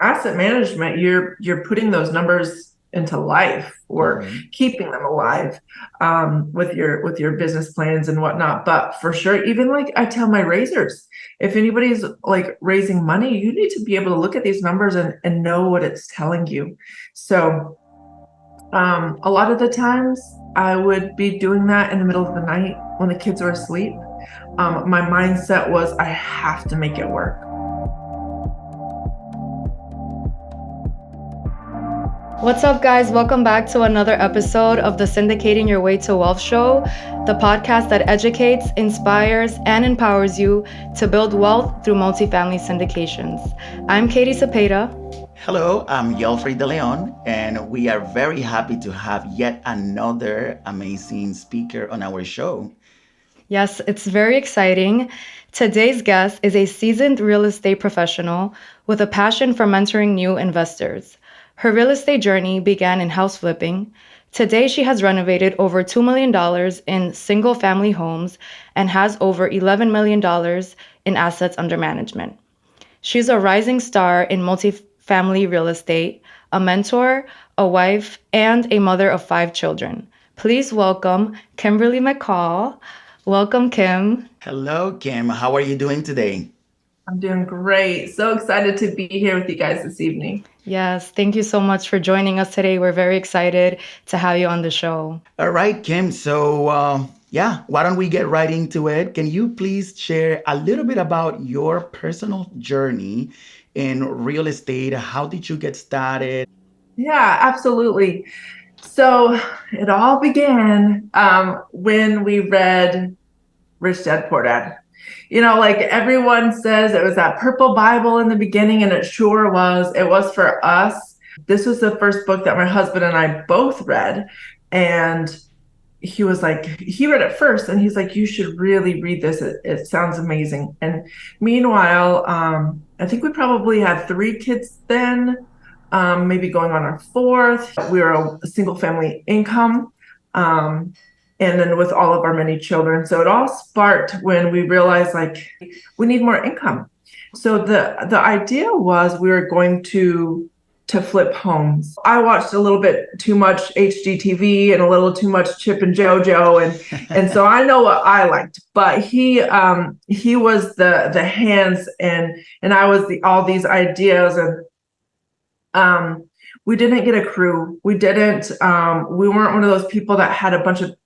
asset management, you're putting those numbers into life or Mm-hmm. keeping them alive with your business plans and whatnot. But for sure, even like I tell my raisers, if anybody's like raising money, you need to be able to look at these numbers and know what it's telling you. So a lot of the times I would be doing that in the middle of the night when the kids are asleep. My mindset was I have to make it work. What's up, guys? Welcome back to another episode of the Syndicating Your Way to Wealth show, the podcast that educates, inspires, and empowers you to build wealth through multifamily syndications. I'm Katie Cepeda. Hello, I'm Yelfrey De Leon, and we are very happy to have yet another amazing speaker on our show. Yes, it's very exciting. Today's guest is a seasoned real estate professional with a passion for mentoring new investors. Her real estate journey began in house flipping. Today, she has renovated over $2 million in single family homes and has over $11 million in assets under management. She's a rising star in multifamily real estate, a mentor, a wife, and a mother of 5 children. Please welcome Kimberly McCall. Welcome, Kim. Hello, Kim. How are you doing today? I'm doing great. So excited to be here with you guys this evening. Yes, thank you so much for joining us today. We're very excited to have you on the show. All right, Kim. So, why don't we get right into it? Can you please share a little bit about your personal journey in real estate? How did you get started? Yeah, absolutely. So it all began when we read Rich Dad Poor Dad. Like everyone says, it was that purple Bible in the beginning, and it sure was. It was for us. This was the first book that my husband and I both read. And he was like, he read it first, and he's like, you should really read this. It sounds amazing. And meanwhile, I think we probably had 3 kids then, maybe going on our fourth. We were a single family income. And then with all of our many children. So it all sparked when we realized like we need more income. So the idea was we were going to flip homes. I watched a little bit too much HGTV and a little too much Chip and JoJo, and so I know what I liked. But he was the hands, and I was the all these ideas. And we didn't get a crew. We weren't one of those people that had a bunch of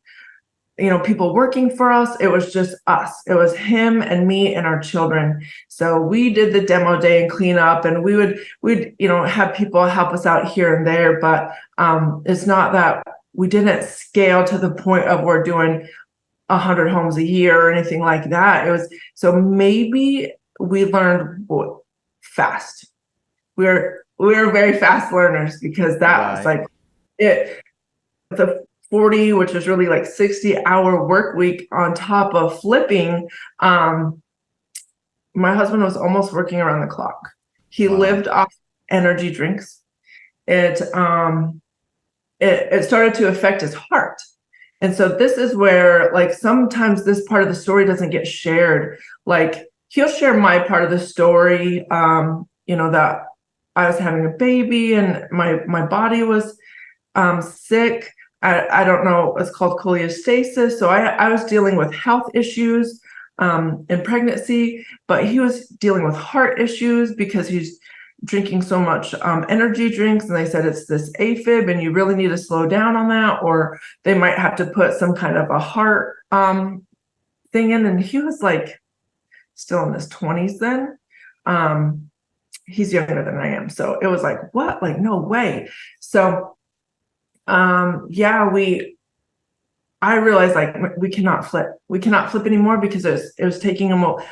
people working for us. It was just us. It was him and me and our children. So we did the demo day and clean up, and we'd have people help us out here and there. But it's not that we didn't scale to the point of we're doing 100 homes a year or anything like that. It was so maybe we learned fast. We were very fast learners because that was Right. like it. The 40, which is really like 60-hour work week on top of flipping. My husband was almost working around the clock. He Wow. lived off energy drinks. It started to affect his heart. And so this is where like sometimes this part of the story doesn't get shared. Like he'll share my part of the story, that I was having a baby and my body was sick. I don't know, it's called cholestasis. So I was dealing with health issues in pregnancy, but he was dealing with heart issues because he's drinking so much energy drinks. And they said it's this AFib and you really need to slow down on that, or they might have to put some kind of a heart thing in. And he was like still in his 20s then. He's younger than I am. So it was like, what? Like, no way. So I realized like we cannot flip anymore because it was taking him It was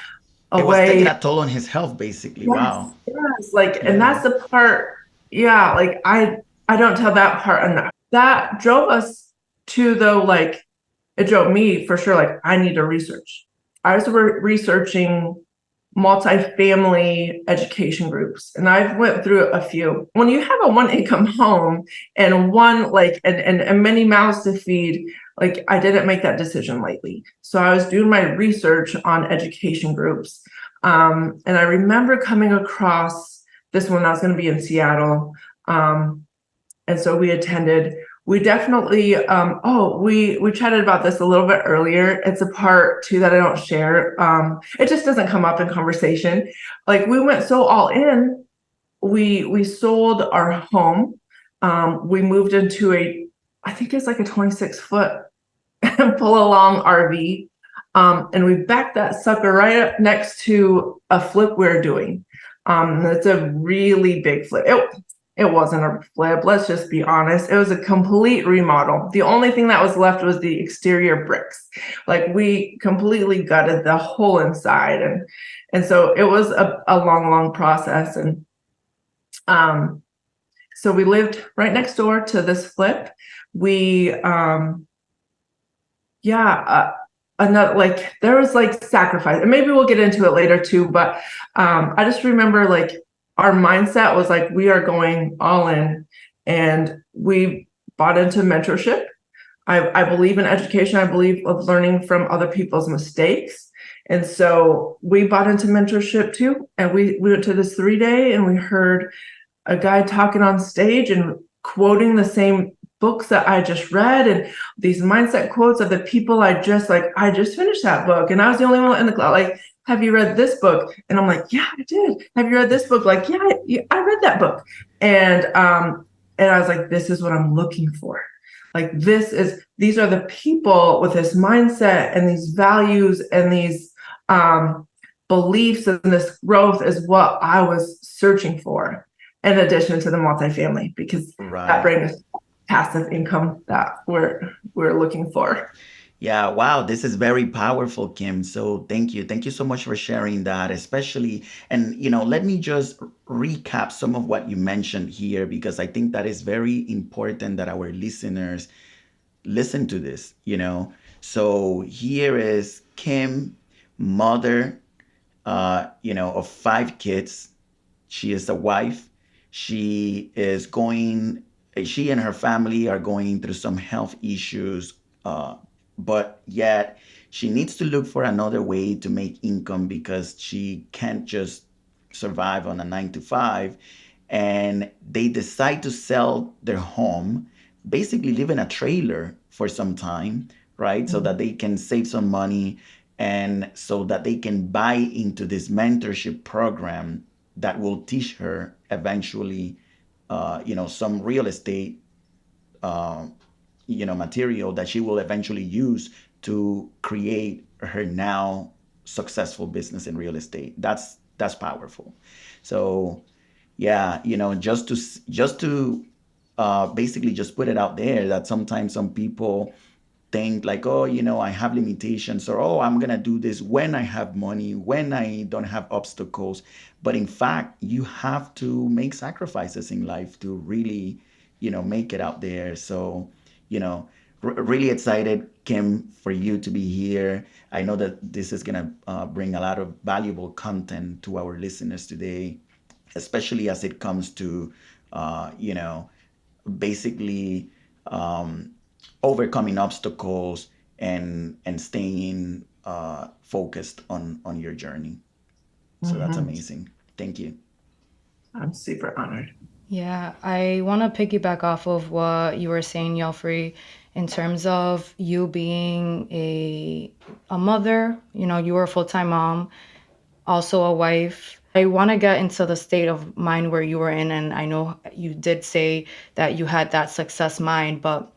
away. taking a toll on his health, basically. Wow. Yes, like, and Yeah. that's the part. Yeah, like I don't tell that part enough. That drove us to though, like it drove me for sure. Like I need to research. I was researching multifamily education groups, and I've went through a few. When you have a one income home and one like and many mouths to feed, like I didn't make that decision lightly. So I was doing my research on education groups, and I remember coming across this one I was going to be in Seattle. And so we attended. We definitely, we chatted about this a little bit earlier. It's a part too that I don't share. It just doesn't come up in conversation. Like, we went so all in. We sold our home. We moved into I think it's like a 26-foot pull along RV. And we backed that sucker right up next to a flip we're doing. It's a really big flip. It wasn't a flip, let's just be honest. It was a complete remodel. The only thing that was left was the exterior bricks. Like, we completely gutted the whole inside. And so it was a long process. And so we lived right next door to this flip. We another, like, there was like sacrifice, and maybe we'll get into it later too, but I just remember, like, our mindset was like, we are going all in, and we bought into mentorship. I believe in education. I believe of learning from other people's mistakes. And so we bought into mentorship too. And we went to this 3-day, and we heard a guy talking on stage and quoting the same books that I just read, and these mindset quotes of the people I just finished that book, and I was the only one in the class. Like, have you read this book? And I'm like, yeah, I did. Have you read this book? Like, yeah, I read that book. And I was like, this is what I'm looking for. Like, these are the people with this mindset and these values and these beliefs, and this growth is what I was searching for, in addition to the multifamily, because that brings passive income that we're looking for. Yeah, wow, this is very powerful, Kim. So thank you. Thank you so much for sharing that, especially. And, let me just recap some of what you mentioned here, because I think that is very important that our listeners listen to this. So here is Kim, mother, of 5 kids. She is a wife. She is going, she and her family are going through some health issues, but yet she needs to look for another way to make income, because she can't just survive on a 9 to 5. And they decide to sell their home, basically live in a trailer for some time, right? So that they can save some money, and so that they can buy into this mentorship program that will teach her eventually, some real estate, uh, material that she will eventually use to create her now successful business in real estate. That's powerful. So yeah, just to basically just put it out there, that sometimes some people think like, oh, I have limitations, or oh, I'm gonna do this when I have money, when I don't have obstacles. But in fact, you have to make sacrifices in life to really, make it out there. So, really excited, Kim, for you to be here. I know that this is gonna bring a lot of valuable content to our listeners today, especially as it comes to, basically, um, overcoming obstacles and staying focused on your journey. So that's amazing. Thank you. I'm super honored. Yeah, I want to piggyback off of what you were saying, Yelfrey, in terms of you being a mother. You were a full-time mom, also a wife. I want to get into the state of mind where you were in, and I know you did say that you had that success mind, but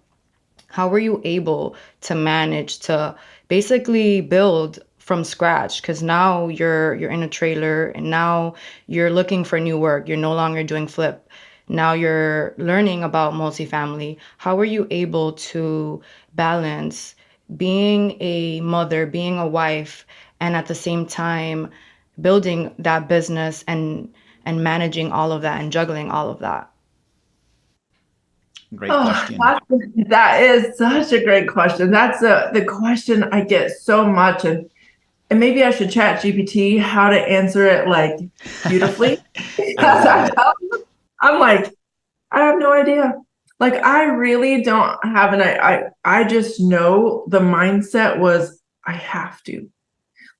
how were you able to manage to basically build from scratch? Because now you're in a trailer, and now you're looking for new work. You're no longer doing flip. Now you're learning about multifamily. How were you able to balance being a mother, being a wife, and at the same time building that business and managing all of that and juggling all of that? Great Oh, question. that is such a great question. That's the question I get so much, and maybe I should chat GPT how to answer it, like, beautifully. I Because love it. I'm like, I have no idea. Like, I really don't have I just know the mindset was, I have to.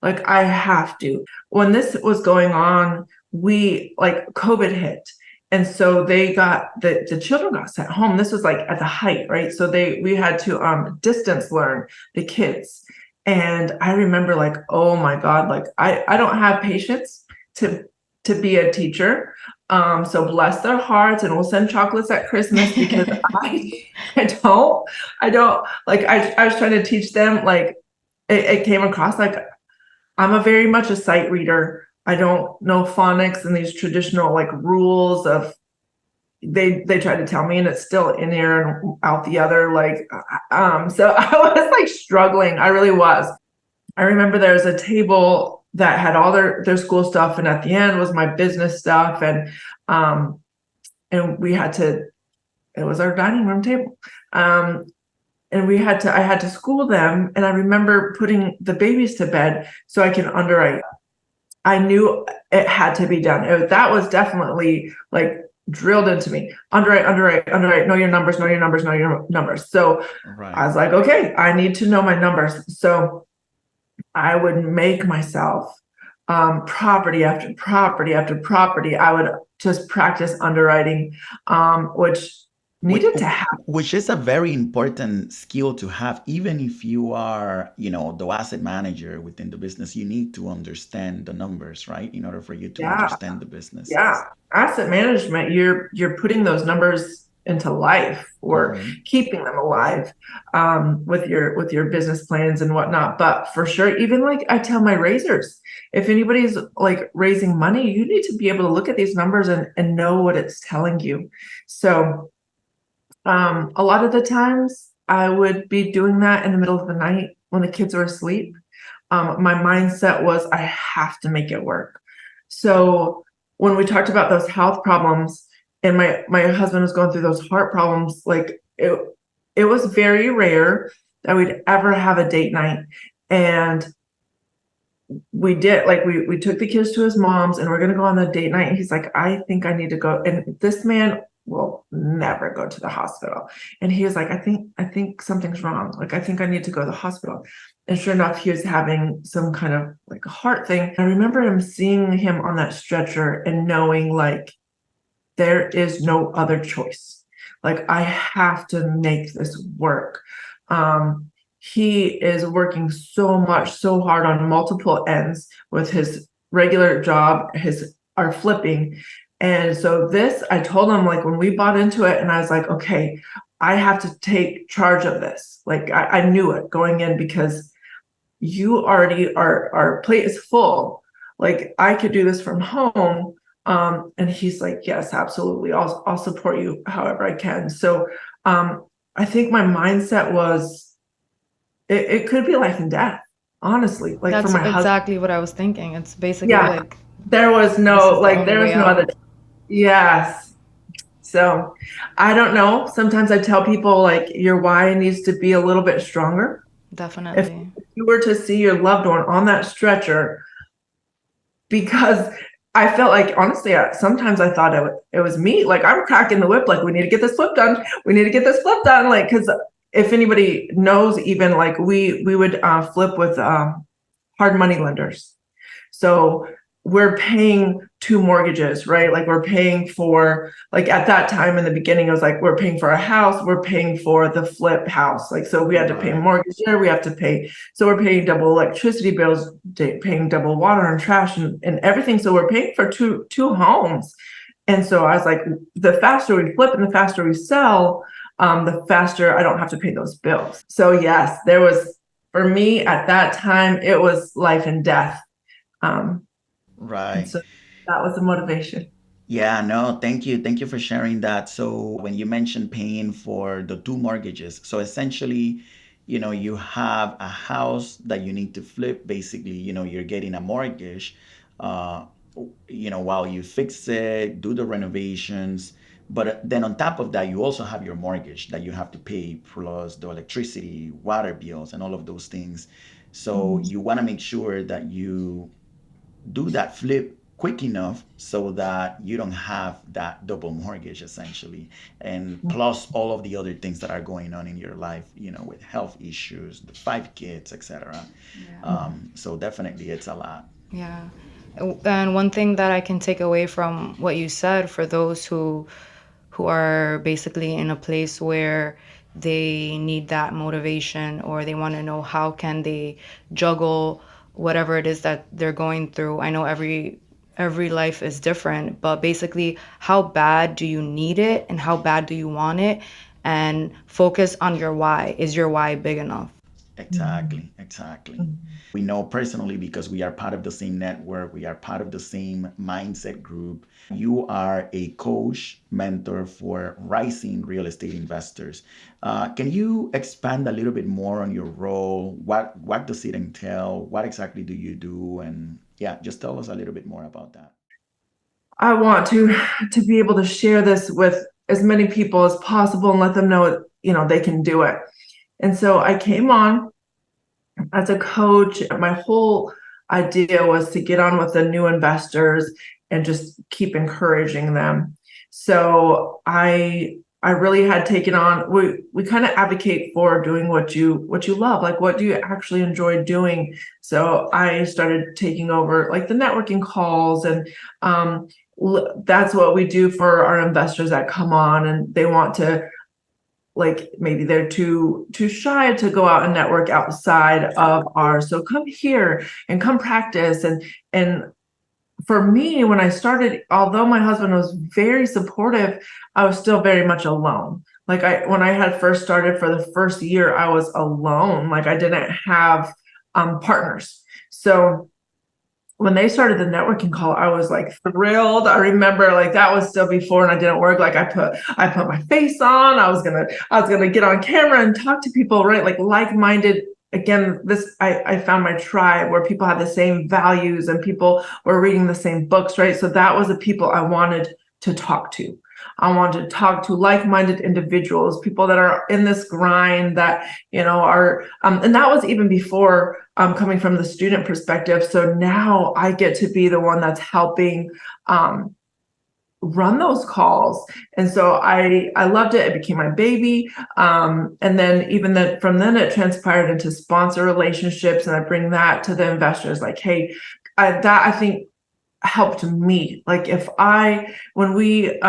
Like, I have to. When this was going on, we like COVID hit. And so they got the children got sent home. This was like at the height, right? So we had to distance learn the kids. And I remember like, oh my God, like I don't have patience to be a teacher. So bless their hearts, and we'll send chocolates at Christmas because I I don't I don't like I was trying to teach them like it came across like I'm a very much a sight reader. I don't know phonics and these traditional like rules of they try to tell me, and it's still in here and out the other. Like so I was like struggling. I really was. I remember there was a table that had all their school stuff, and at the end was my business stuff, um we had to, it was our dining room table. And I had to school them, and I remember putting the babies to bed so I can underwrite. I knew it had to be done. That was definitely like drilled into me. Underwrite, underwrite, underwrite, know your numbers, know your numbers, know your numbers. So I Right. was like, okay, I need to know my numbers. So I would make myself property after property after property. I would just practice underwriting, which Which, needed to happen. which is a very important skill to have, even if you are, the asset manager within the business, you need to understand the numbers, right? In order for you to Yeah. understand the business. Yeah, asset management, you're putting those numbers into life or Hmm. keeping them alive with your business plans and whatnot. But for sure, even like I tell my raisers, if anybody's like raising money, you need to be able to look at these numbers and know what it's telling you. So a lot of the times I would be doing that in the middle of the night when the kids were asleep. My mindset was I have to make it work. So when we talked about those health problems and my husband was going through those heart problems, like it was very rare that we'd ever have a date night. And we did, like we took the kids to his mom's and we're gonna go on the date night. And he's like, I think I need to go. And this man will never go to the hospital. And he was like, I think something's wrong. Like I think I need to go to the hospital. And sure enough, he was having some kind of like a heart thing. I remember him seeing him on that stretcher and knowing like there is no other choice. Like I have to make this work. Um, he is working so much, so hard on multiple ends with his regular job, his our flipping. And so this, I told him like when we bought into it, and I was like, okay, I have to take charge of this. Like I knew it going in because you already our plate is full. Like I could do this from home. And he's like, yes, absolutely. I'll support you however I can. So I think my mindset was it could be life and death, honestly, like for That's my husband. exactly what I was thinking. It's basically Yeah, like this is the only there was way no other. out. Yes. So I don't know. Sometimes I tell people like your why needs to be a little bit stronger. If Definitely. you were to see your loved one on that stretcher, because I felt like honestly, sometimes I thought it was me. Like I'm cracking the whip. Like we need to get this flip done. We need to get this flip done. Like because if anybody knows, even like we would flip with hard money lenders. So we're paying two mortgages, right? Like we're paying for, like at that time in the beginning, it was like we're paying for a house, we're paying for the flip house. Like so we had to pay Right. mortgage there, we have to pay. So we're paying double electricity bills, paying double water and trash and everything. So we're paying for two homes. And so I was like, the faster we flip and the faster we sell, the faster I don't have to pay those bills. So yes, there was, for me at that time, it was life and death. Um, and Right. so that was the motivation. Yeah, no, thank you. Thank you for sharing that. So when you mentioned paying for the two mortgages, so essentially, you have a house that you need to flip. Basically, you're getting a mortgage, uh, while you fix it, do the renovations. But then on top of that, you also have your mortgage that you have to pay, plus the electricity, water bills, and all of those things. So Mhm. you want to make sure that you do that flip quick enough so that you don't have that double mortgage essentially, and plus all of the other things that are going on in your life, with health issues, the 5 kids, etc. Yeah. So definitely it's a lot. Yeah. And one thing that I can take away from what you said for those who are basically in a place where they need that motivation or they want to know how can they juggle whatever it is that they're going through. I know every life is different, but basically how bad do you need it and how bad do you want it, and focus on your why. Is your why big enough? Exactly, exactly. We know personally because we are part of the same network, we are part of the same mindset group. You are a coach, mentor for rising real estate investors. Can you expand a little bit more on your role? What does it entail? What exactly do you do? And yeah, just tell us a little bit more about that. I want to be able to share this with as many people as possible and let them know, they can do it. And so I came on as a coach. My whole idea was to get on with the new investors and just keep encouraging them. So I really had taken on, we kind of advocate for doing what you love, like what do you actually enjoy doing. So I started taking over like the networking calls, and that's what we do for our investors that come on and they want to, like, maybe they're too shy to go out and network outside of ours, so come here and come practice. And for me, when I started, although my husband was very supportive, I was still very much alone. Like, when I had first started, for the first year I was alone. Like, I didn't have partners. So when they started the networking call, I was like thrilled. I remember, like, that was still before, and I didn't work. Like, I put my face on. I was gonna get on camera and talk to people, right? Like-minded. Again, I found my tribe where people had the same values and people were reading the same books, right? So that was the people I wanted to talk to. I wanted to talk to like-minded individuals, people that are in this grind, that are and that was even before coming from the student perspective. So now I get to be the one that's helping run those calls. And so I loved it. It became my baby. And then even then, from then it transpired into sponsor relationships, and I bring that to the investors. Like, hey, that I think helped me. Like, when we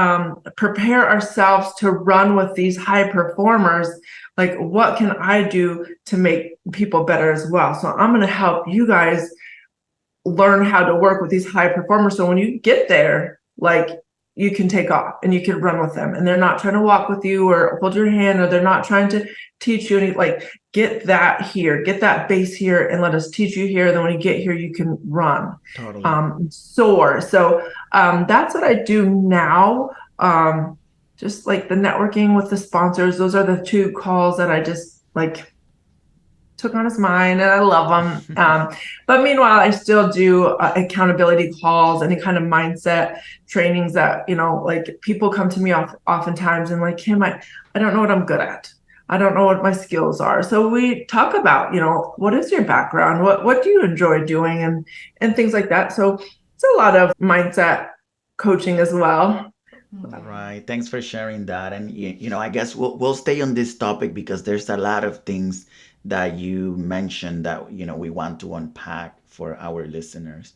prepare ourselves to run with these high performers, like, what can I do to make people better as well? So I'm going to help you guys learn how to work with these high performers. So when you get there, like, you can take off and you can run with them, and they're not trying to walk with you or hold your hand, or they're not trying to teach you any, like, get that here, get that base here, and let us teach you here. Then when you get here, you can run, Totally. soar. So that's what I do now. Just like the networking with the sponsors, those are the two calls that I just like took on as mine, and I love them. But meanwhile, I still do accountability calls, any kind of mindset trainings that, like, people come to me oftentimes and like, Kim, I don't know what I'm good at. I don't know what my skills are. So we talk about, what is your background? What do you enjoy doing, and things like that. So it's a lot of mindset coaching as well. Right. Thanks for sharing that. And I guess we'll stay on this topic because there's a lot of things that you mentioned that we want to unpack for our listeners.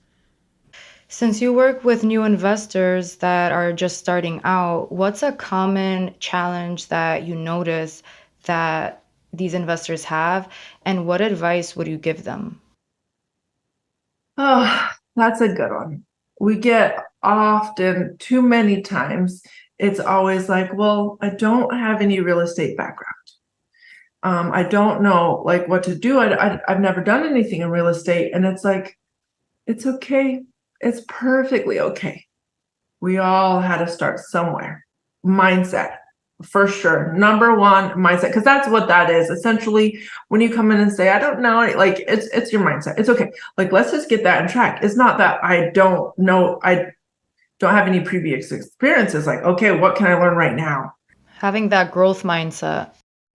Since you work with new investors that are just starting out, what's a common challenge that you notice that these investors have, and what advice would you give them? Oh, that's a good one. We get often, too many times, it's always like, well, I don't have any real estate background. I don't know, like, what to do. I've never done anything in real estate. And it's like, it's okay. It's perfectly okay. We all had to start somewhere. Mindset, for sure. Number one, mindset, because that's what that is. Essentially, when you come in and say, I don't know, like, it's your mindset. It's okay. Like, let's just get that in track. It's not that I don't know, I don't have any previous experiences. Like, okay, what can I learn right now? Having that growth mindset.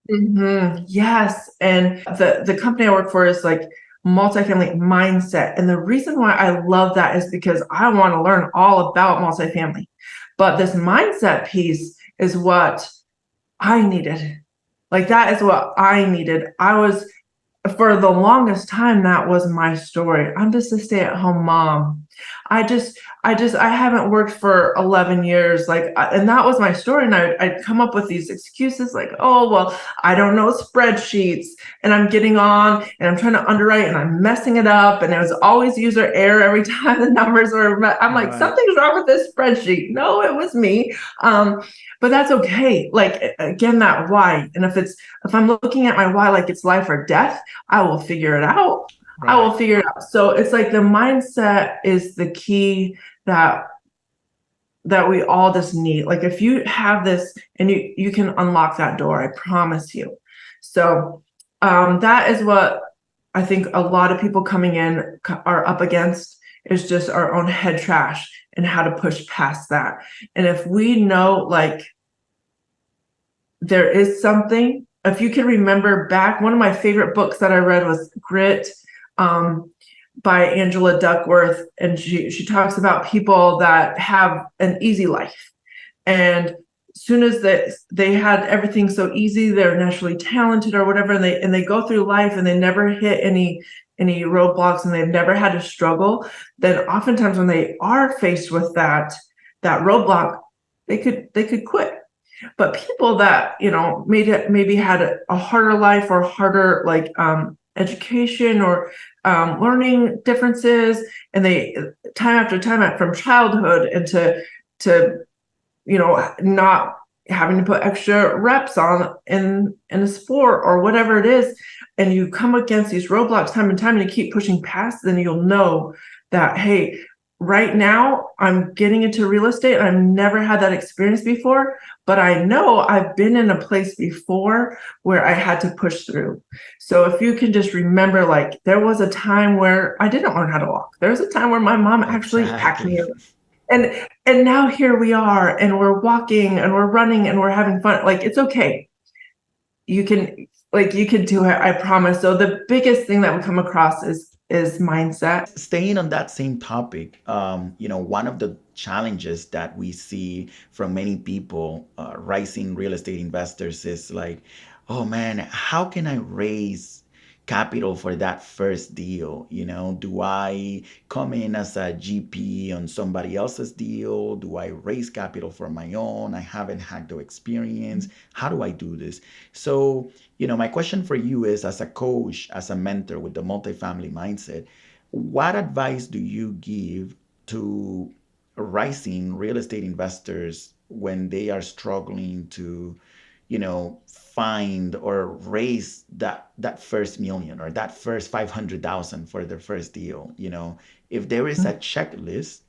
Yes. And the company I work for is like multifamily mindset. And the reason why I love that is because I want to learn all about multifamily. But this mindset piece is what I needed. Like, that is what I needed. For the longest time, that was my story. I'm just a stay-at-home mom. I haven't worked for 11 years. And that was my story. And I'd come up with these excuses like, oh, well, I don't know spreadsheets and I'm getting on and I'm trying to underwrite and I'm messing it up. And it was always user error every time the numbers were, I'm like, Right. something's wrong with this spreadsheet. No, it was me. But that's okay. Like, again, that why. And if I'm looking at my why, like it's life or death, I will figure it out. I Right. will figure it out. So it's like the mindset is the key that we all just need. Like if you have this and you can unlock that door, I promise you. So that is what I think a lot of people coming in are up against, is just our own head trash and how to push past that. And if we know, like, there is something, if you can remember back, one of my favorite books that I read was Grit, by Angela Duckworth. And she talks about people that have an easy life. And as soon as they had everything so easy, they're naturally talented or whatever, and they go through life and they never hit any roadblocks and they've never had to struggle, then oftentimes when they are faced with that roadblock, they could quit. But people that, maybe had a harder life or harder, like, education or learning differences, and they time after time from childhood and to not having to put extra reps on in a sport or whatever it is, and you come against these roadblocks time and time and you keep pushing past, then you'll know that, hey, right now I'm getting into real estate. I've never had that experience before, but I know I've been in a place before where I had to push through. So if you can just remember, like, there was a time where I didn't learn how to walk. There was a time where my mom actually packed me Exactly. up. And now here we are, and we're walking and we're running and we're having fun. Like, it's okay. You can do it, I promise. So the biggest thing that we come across is mindset. Staying on that same topic, one of the challenges that we see from many people, rising real estate investors, is like, oh man, how can I raise capital for that first deal? Do I come in as a GP on somebody else's deal? Do I raise capital for my own? I haven't had the experience. How do I do this? So, my question for you is, as a coach, as a mentor with the multifamily mindset, what advice do you give to rising real estate investors when they are struggling to, find or raise that first million or that first 500,000 for their first deal? If there is a checklist,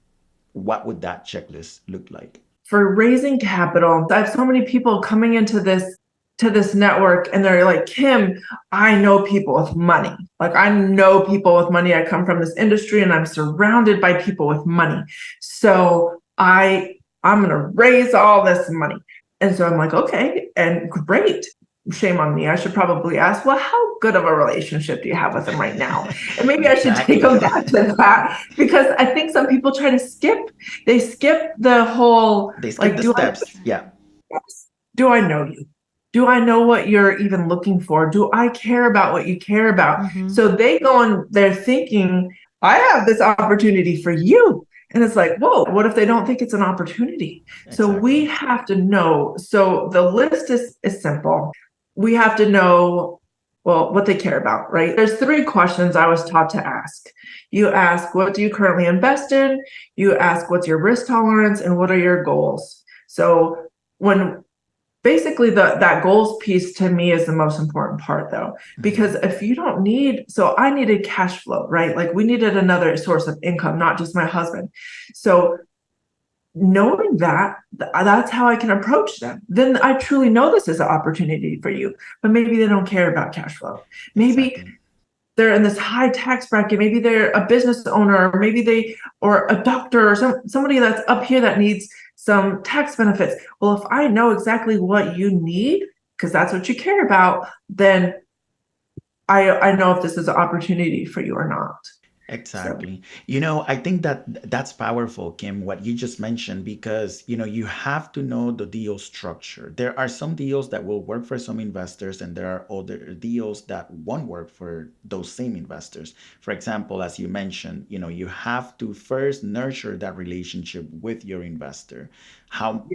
what would that checklist look like? For raising capital, I have so many people coming into this network and they're like, Kim, I know people with money. Like, I know people with money. I come from this industry and I'm surrounded by people with money. So I'm going to raise all this money. And so I'm like, okay, and great. Shame on me. I should probably ask, well, how good of a relationship do you have with them right now? And maybe I should take Exactly. them back to that, because I think some people try to skip the whole, They skip like, the steps. Yeah. do I know you? Do I know what you're even looking for? Do I care about what you care about? Mm-hmm. So they go on, they're thinking, I have this opportunity for you. And it's like, whoa, what if they don't think it's an opportunity? So we Exactly. have to know. So the list is simple. We have to know, well, what they care about, right? There's 3 questions I was taught to ask. You ask, what do you currently invest in? You ask, what's your risk tolerance? And what are your goals? So when basically that goals piece to me is the most important part, though, because if you don't need, so I needed cash flow, right? Like, we needed another source of income, not just my husband. So knowing that's how I can approach them. Then I truly know this is an opportunity for you, but maybe they don't care about cash flow. Maybe Exactly. they're in this high tax bracket. Maybe they're a business owner, or maybe or a doctor, or somebody that's up here that needs some tax benefits. Well, if I know exactly what you need, because that's what you care about, then I know if this is an opportunity for you or not. So, Exactly. I think that that's powerful, Kim, what you just mentioned, because, you have to know the deal structure. There are some deals that will work for some investors, and there are other deals that won't work for those same investors. For example, as you mentioned, you have to first nurture that relationship with your investor. How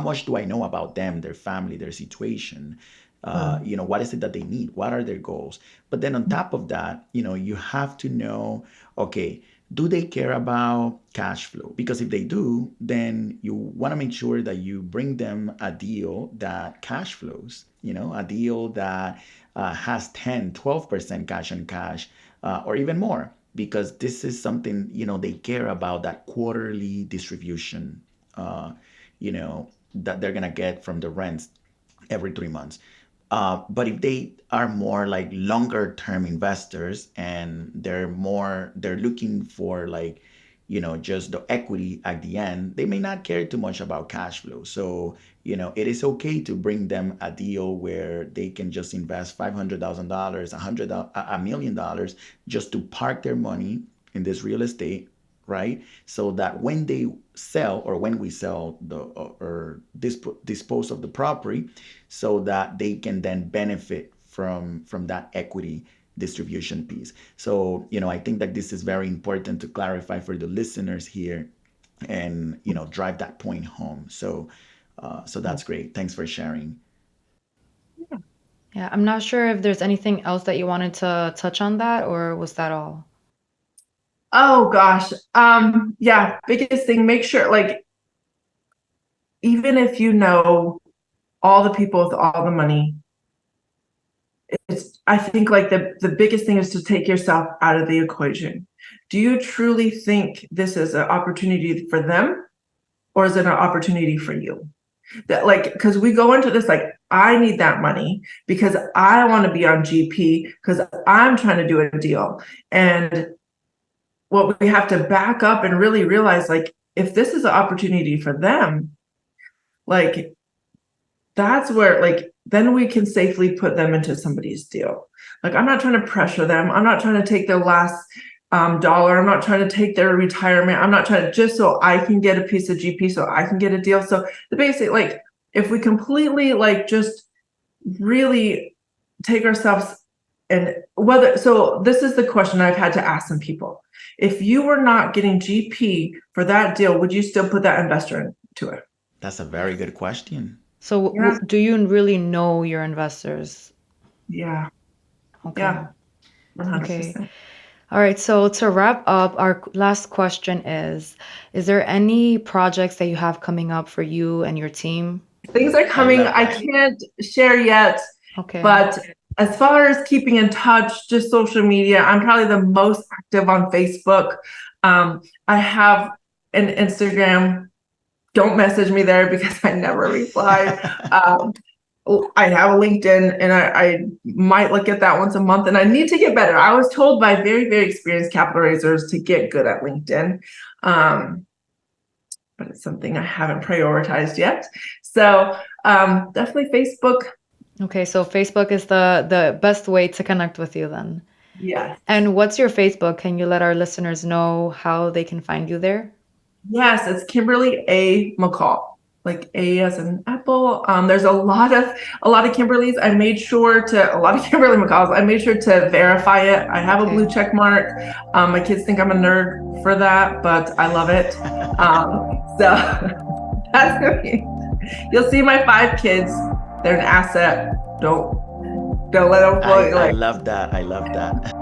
much do I know about them, their family, their situation? What is it that they need? What are their goals? But then on top of that, you have to know, okay, do they care about cash flow? Because if they do, then you want to make sure that you bring them a deal that cash flows, a deal that has 10, 12% cash on cash, or even more, because this is something, they care about, that quarterly distribution, that they're going to get from the rents every 3 months. But if they are more like longer term investors, and they're looking for, like, just the equity at the end, they may not care too much about cash flow. So, it is okay to bring them a deal where they can just invest $500,000, $1 million, just to park their money in this real estate, right? So that when they sell, or when we sell or dispose of the property, so that they can then benefit from that equity distribution piece. So, I think that this is very important to clarify for the listeners here, and drive that point home. So that's great. Thanks for sharing. Yeah, I'm not sure if there's anything else that you wanted to touch on that, or was that all? oh gosh. Yeah, biggest thing, make sure, like, even if you know all the people with all the money, I think, like, the biggest thing is to take yourself out of the equation. Do you truly think this is an opportunity for them, or is it an opportunity for you? That, like, because we go into this like, I need that money because I want to be on GP because I'm trying to do a deal. And what we have to back up and really realize, like, if this is an opportunity for them, like, that's where, like, then we can safely put them into somebody's deal. Like, I'm not trying to pressure them. I'm not trying to take their last dollar. I'm not trying to take their retirement. I'm not trying to, just so I can get a piece of GP, so I can get a deal. So the basic, like, if we completely, like, just really take ourselves, and whether, so this is the question I've had to ask some people. If you were not getting GP for that deal, would you still put that investor into it? That's a very good question. So, Yeah. do you really know your investors? Yeah. Okay. Yeah. Okay. 100%. All right. So, to wrap up, our last question is there any projects that you have coming up for you and your team? Things are I coming. love I that. can't share yet, Okay. but as far as keeping in touch, just social media, I'm probably the most active on Facebook. I have an Instagram. Don't message me there because I never reply. Um, I have a LinkedIn, and I might look at that once a month, and I need to get better. I was told by very, very experienced capital raisers to get good at LinkedIn. Um, but it's something I haven't prioritized yet. So definitely Facebook. Okay. So, Facebook is the best way to connect with you then. Yes. And what's your Facebook? Can you let our listeners know how they can find you there? Yes, it's Kimberly A. McCall, like A as an apple. There's a lot of Kimberlys. I made sure to a lot of Kimberly McCalls. I made sure to verify it. I have a Okay. blue check mark. My kids think I'm a nerd for that, but I love it. So that's gonna be. You'll see my 5 kids. They're an asset. Don't let them I float. I Like, love that. I love that.